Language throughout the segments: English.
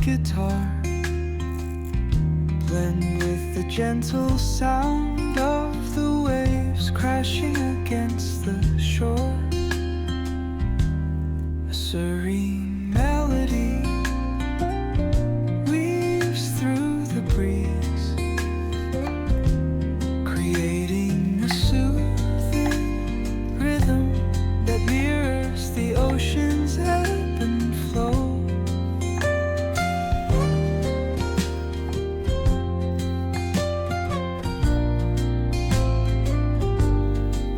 guitar, blend with the gentle sound of the waves crashing against the shore. A serene melody weaves through the breeze, creating a soothing rhythm that mirrors the ocean's ebb and flow.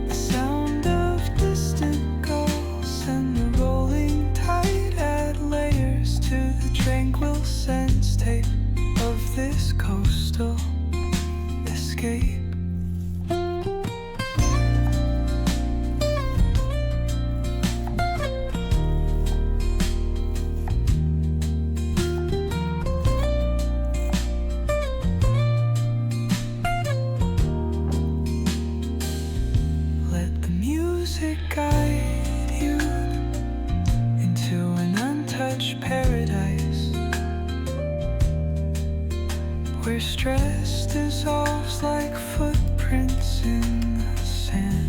The sound of distant gulls and the rolling tide add layers to the tranquil sense tape of this coastal escape. Let the music guide you into an untouched paradise, where stress dissolves like footprints in the sand.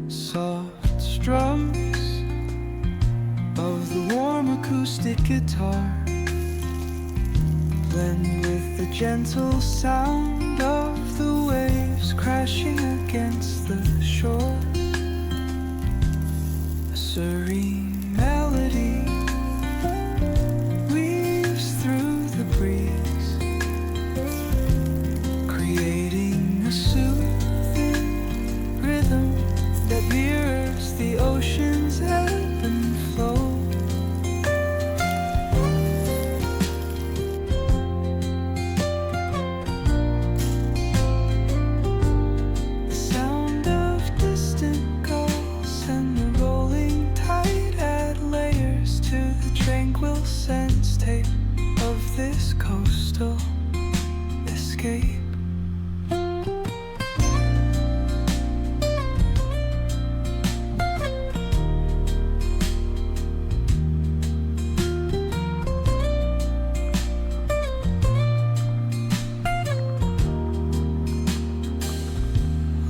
Soft strums of the warm acoustic guitar blend with the gentle sound of the waves crashing against the shore. A serene melody weaves through the breeze, creating a soothing rhythm that mirrors the ocean's ebb and flow. The sound of distant gulls and the rolling tide add layers to the tranquil sense tape of this coastal escape.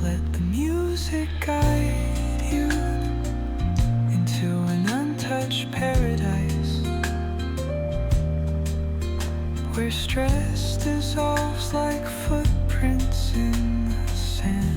Let the music guide you into an untouched paradise, where stress dissolves like footprints in the sand.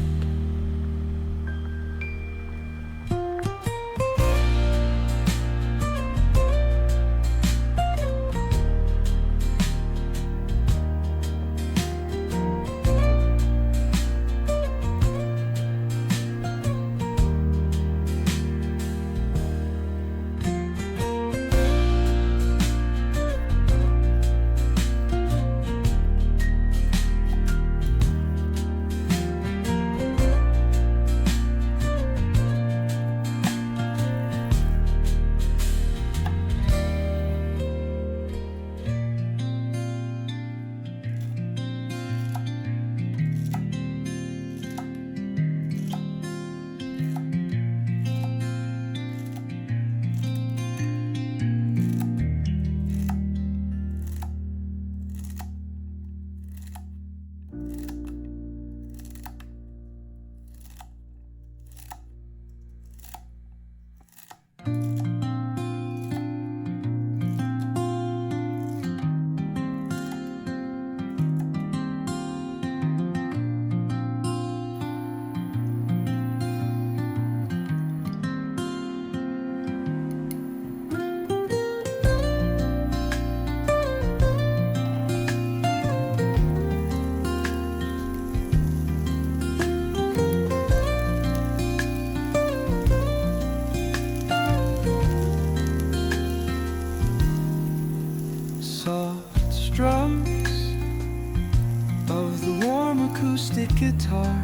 strums of the warm acoustic guitar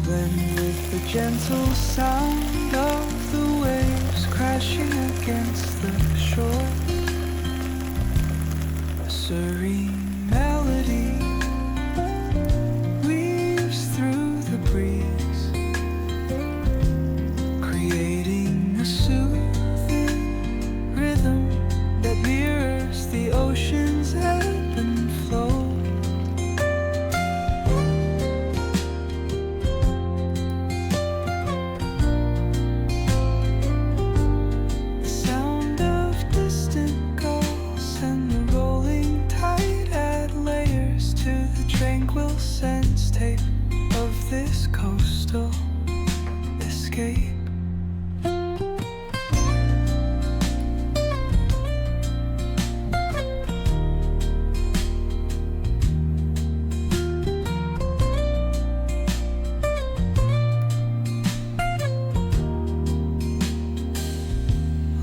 blend with the gentle sound of the waves crashing against the shore. A serene melody weaves through the breeze, creating a soothing rhythm that mirrors the ocean's ebb and flow. The sound of distant gulls and the rolling tide add layers to the tranquil sense tape of this coastal escape.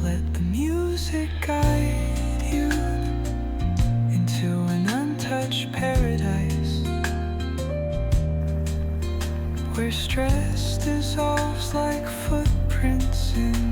Let the music guide you into an untouched paradise where stress dissolves like footprints in